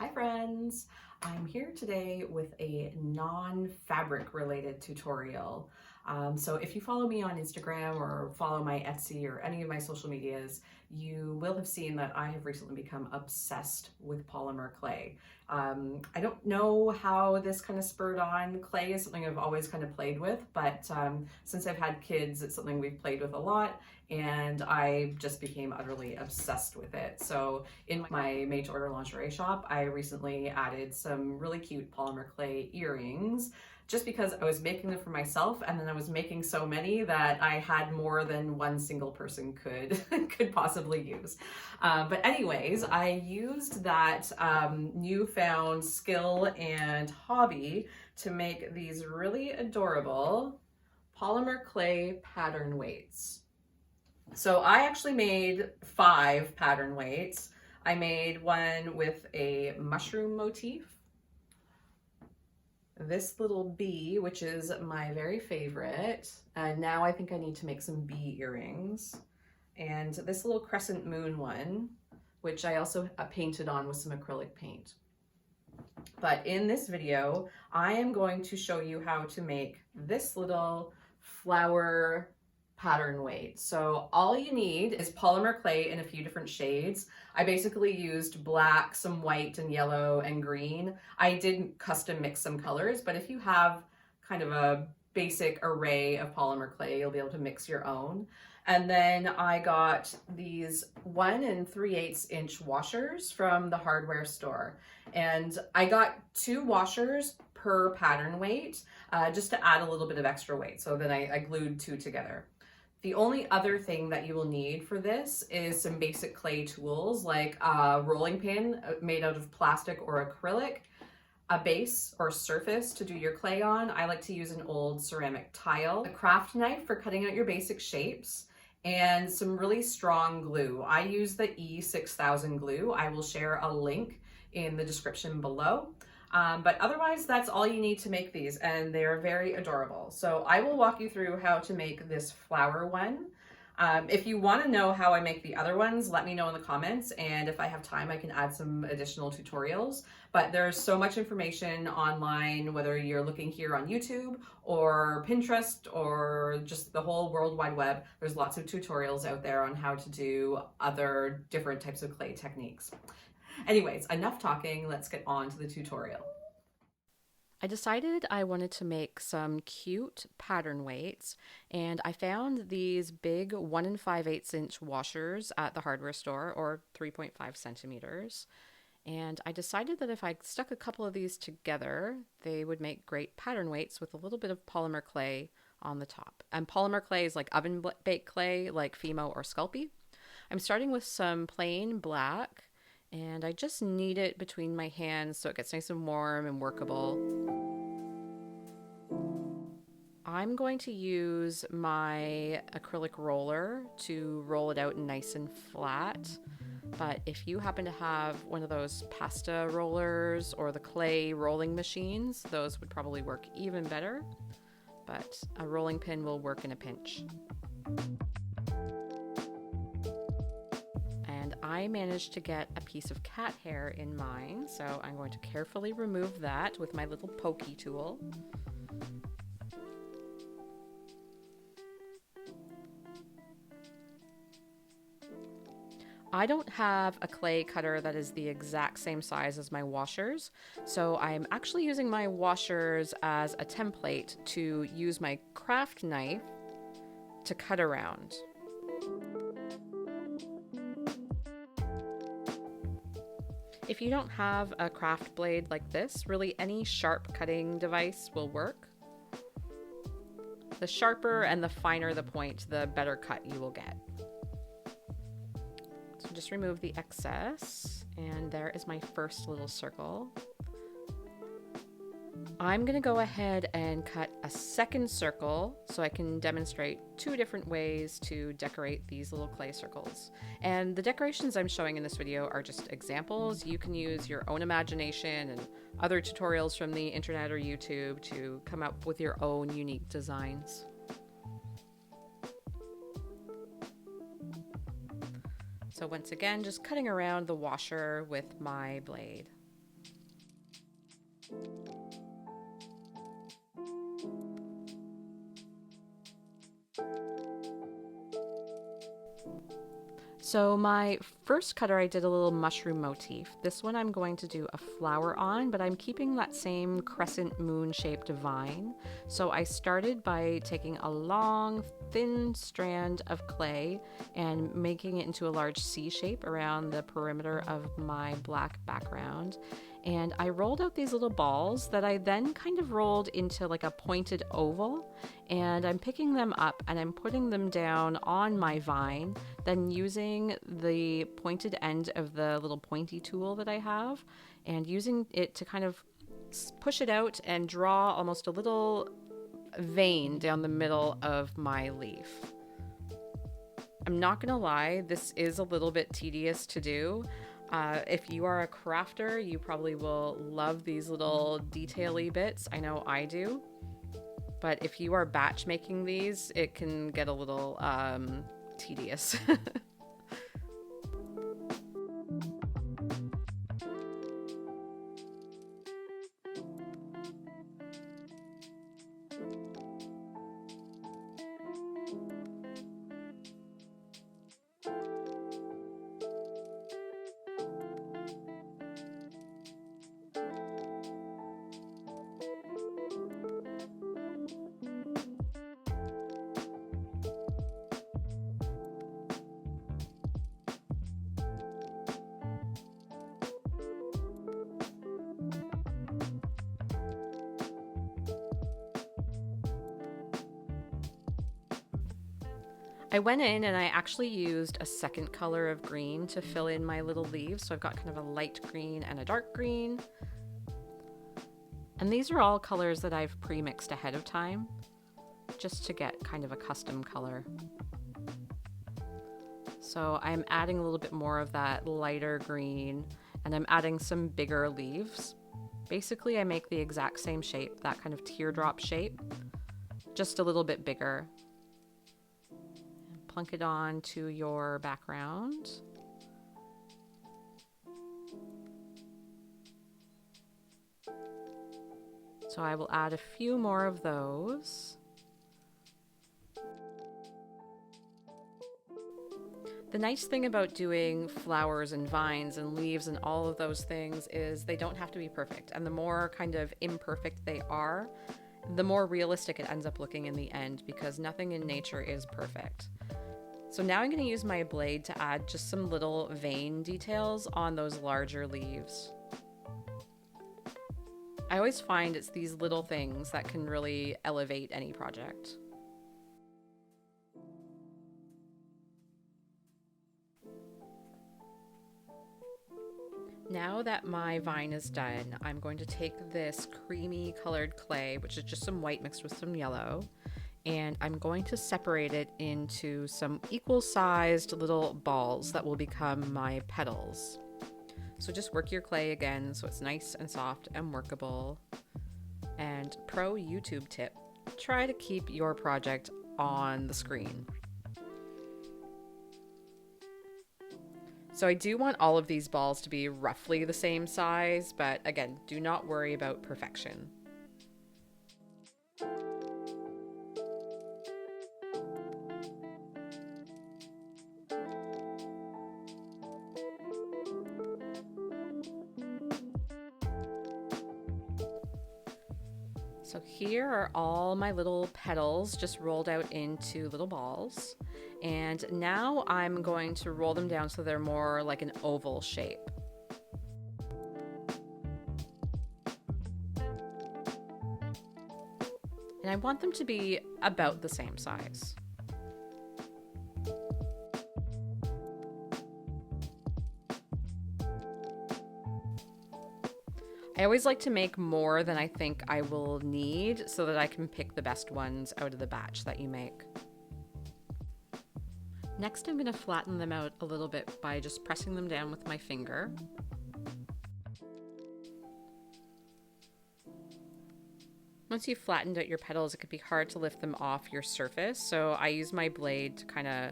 Hi friends! I'm here today with a non-fabric related tutorial. So if you follow me on Instagram or follow my Etsy or any of my social medias, you will have seen that I have recently become obsessed with polymer clay. I don't know how this kind of spurred on. Clay is something I've always kind of played with, but since I've had kids, it's something we've played with a lot, and I just became utterly obsessed with it. So in my made-to-order lingerie shop, I recently added some really cute polymer clay earrings just because I was making them for myself, and then I was making so many that I had more than one single person could possibly use. But anyways, I used that newfound skill and hobby to make these really adorable polymer clay pattern weights. So I actually made 5 pattern weights. I made one with a mushroom motif, this little bee, which is my very favorite, and now I think I need to make some bee earrings, and this little crescent moon one, which I also painted on with some acrylic paint. But in this video, I am going to show you how to make this little flower pattern weight. So all you need is polymer clay in a few different shades. I basically used black, some white and yellow and green. I did custom mix some colors, but if you have kind of a basic array of polymer clay, you'll be able to mix your own. And then I got these 1 3/8 inch washers from the hardware store. And I got 2 washers per pattern weight, just to add a little bit of extra weight. So then I glued 2 together. The only other thing that you will need for this is some basic clay tools like a rolling pin made out of plastic or acrylic, a base or surface to do your clay on. I like to use an old ceramic tile, a craft knife for cutting out your basic shapes, and some really strong glue. I use the E6000 glue. I will share a link in the description below. But otherwise, that's all you need to make these, and they're very adorable. So I will walk you through how to make this flower one. If you want to know how I make the other ones, let me know in the comments, and if I have time, I can add some additional tutorials. But there's so much information online, whether you're looking here on YouTube or Pinterest or just the whole World Wide Web, there's lots of tutorials out there on how to do other different types of clay techniques. Anyways, enough talking, let's get on to the tutorial. I decided I wanted to make some cute pattern weights, and I found these big 1 5/8 inch washers at the hardware store, or 3.5 centimeters. And I decided that if I stuck a couple of these together, they would make great pattern weights with a little bit of polymer clay on the top. And polymer clay is like oven baked clay, like Fimo or Sculpey. I'm starting with some plain black, and I just knead it between my hands so it gets nice and warm and workable. I'm going to use my acrylic roller to roll it out nice and flat. But if you happen to have one of those pasta rollers or the clay rolling machines, those would probably work even better. But a rolling pin will work in a pinch. And I managed to get a piece of cat hair in mine, so I'm going to carefully remove that with my little pokey tool. I don't have a clay cutter that is the exact same size as my washers, so I'm actually using my washers as a template to use my craft knife to cut around. If you don't have a craft blade like this, really any sharp cutting device will work. The sharper and the finer the point, the better cut you will get. So just remove the excess, and there is my first little circle. I'm going to go ahead and cut a second circle so I can demonstrate 2 different ways to decorate these little clay circles. And the decorations I'm showing in this video are just examples. You can use your own imagination and other tutorials from the internet or YouTube to come up with your own unique designs. So once again, just cutting around the washer with my blade. So my first cutter, I did a little mushroom motif. This one I'm going to do a flower on, but I'm keeping that same crescent moon shaped vine. So I started by taking a long, thin strand of clay and making it into a large C shape around the perimeter of my black background. And I rolled out these little balls that I then kind of rolled into like a pointed oval, and I'm picking them up and I'm putting them down on my vine, then using the pointed end of the little pointy tool that I have and using it to kind of push it out and draw almost a little vein down the middle of my leaf. I'm not gonna lie, this is a little bit tedious to do. If you are a crafter, you probably will love these little detail-y bits. I know I do. But if you are batch making these, it can get a little tedious. I went in and I actually used a second color of green to fill in my little leaves. So I've got kind of a light green and a dark green. And these are all colors that I've pre-mixed ahead of time, just to get kind of a custom color. So I'm adding a little bit more of that lighter green, and I'm adding some bigger leaves. Basically, I make the exact same shape, that kind of teardrop shape, just a little bit bigger. Plunk it on to your background. So I will add a few more of those. The nice thing about doing flowers and vines and leaves and all of those things is they don't have to be perfect. And the more kind of imperfect they are, the more realistic it ends up looking in the end, because nothing in nature is perfect. So now I'm going to use my blade to add just some little vein details on those larger leaves. I always find it's these little things that can really elevate any project. Now that my vine is done, I'm going to take this creamy colored clay, which is just some white mixed with some yellow, and I'm going to separate it into some equal-sized little balls that will become my petals. So just work your clay again so it's nice and soft and workable. And pro YouTube tip, try to keep your project on the screen. So I do want all of these balls to be roughly the same size, but again, do not worry about perfection. So here are all my little petals just rolled out into little balls. And now I'm going to roll them down so they're more like an oval shape. And I want them to be about the same size. I always like to make more than I think I will need so that I can pick the best ones out of the batch that you make. Next, I'm going to flatten them out a little bit by just pressing them down with my finger. Once you've flattened out your petals, it can be hard to lift them off your surface, so I use my blade to kind of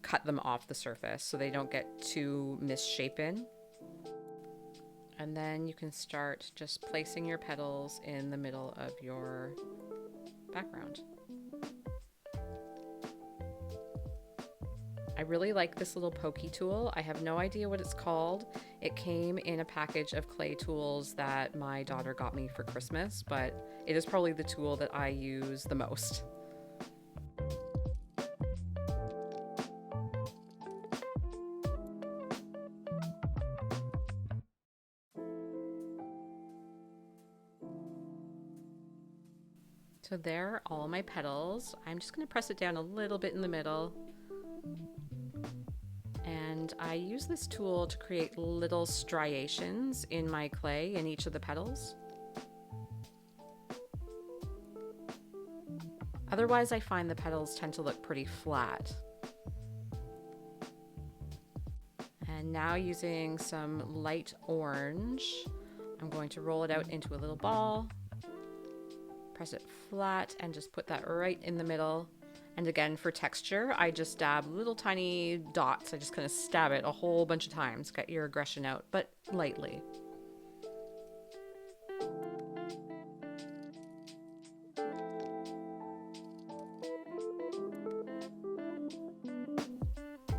cut them off the surface so they don't get too misshapen. And And then you can start just placing your petals in the middle of your background. I really like this little pokey tool. I have no idea what it's called. It came in a package of clay tools that my daughter got me for Christmas, but it is probably the tool that I use the most. So there are all my petals. I'm just going to press it down a little bit in the middle. And I use this tool to create little striations in my clay in each of the petals. Otherwise, I find the petals tend to look pretty flat. And now using some light orange, I'm going to roll it out into a little ball, press it flat, and just put that right in the middle. And again, for texture, I just dab little tiny dots. I just kind of stab it a whole bunch of times. Get your aggression out, but lightly.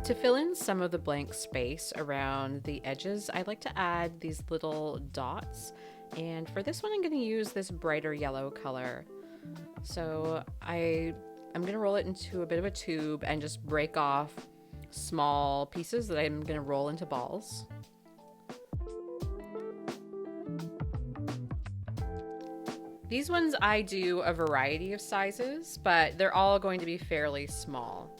To fill in some of the blank space around the edges, I like to add these little dots. And for this one, I'm going to use this brighter yellow color. So I'm going to roll it into a bit of a tube and just break off small pieces that I'm going to roll into balls. These ones I do a variety of sizes, but they're all going to be fairly small.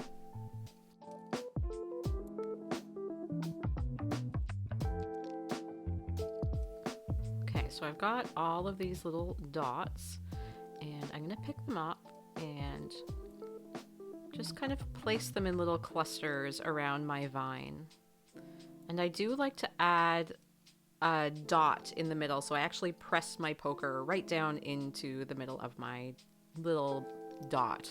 Okay, so I've got all of these little dots, and I'm going to pick them up and just kind of place them in little clusters around my vine. And I do like to add a dot in the middle, so I actually press my poker right down into the middle of my little dot.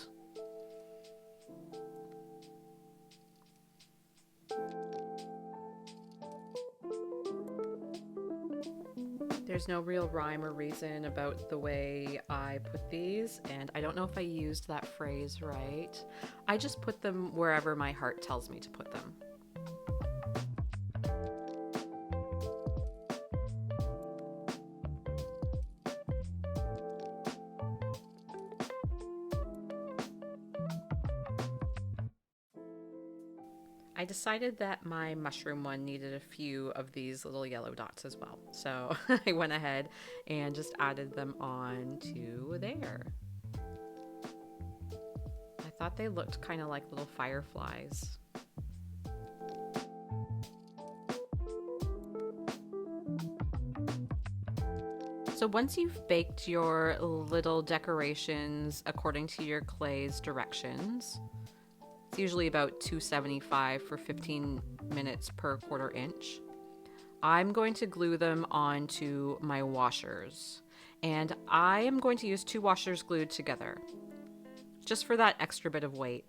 There's no real rhyme or reason about the way I put these, and I don't know if I used that phrase right. I just put them wherever my heart tells me to put them. I decided that my mushroom one needed a few of these little yellow dots as well. So I went ahead and just added them on to there. I thought they looked kind of like little fireflies. So once you've baked your little decorations according to your clay's directions, it's usually about 275 for 15 minutes per 1/4 inch. I'm going to glue them onto my washers, and I am going to use 2 washers glued together, just for that extra bit of weight.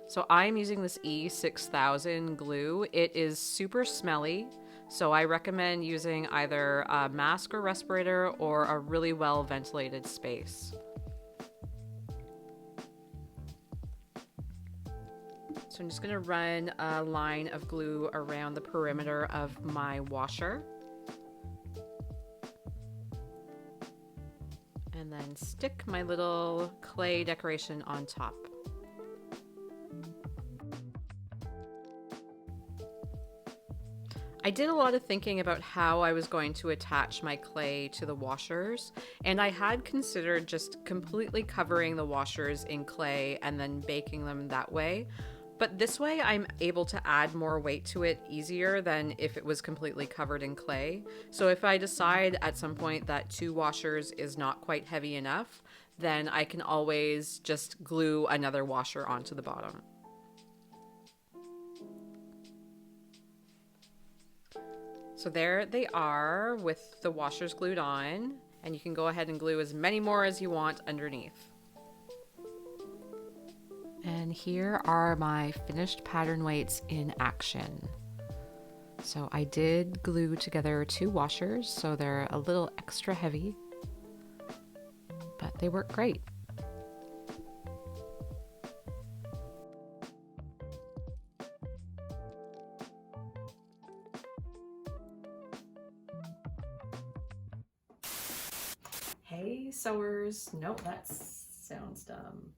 So I'm using this E6000 glue. It is super smelly, so I recommend using either a mask or respirator or a really well ventilated space. So I'm just going to run a line of glue around the perimeter of my washer. And then stick my little clay decoration on top. I did a lot of thinking about how I was going to attach my clay to the washers, and I had considered just completely covering the washers in clay and then baking them that way. But this way I'm able to add more weight to it easier than if it was completely covered in clay. So if I decide at some point that 2 washers is not quite heavy enough, then I can always just glue another washer onto the bottom. So there they are with the washers glued on, and you can go ahead and glue as many more as you want underneath. And here are my finished pattern weights in action. So I did glue together 2 washers, so they're a little extra heavy, but they work great. Hey sewers, nope, that sounds dumb.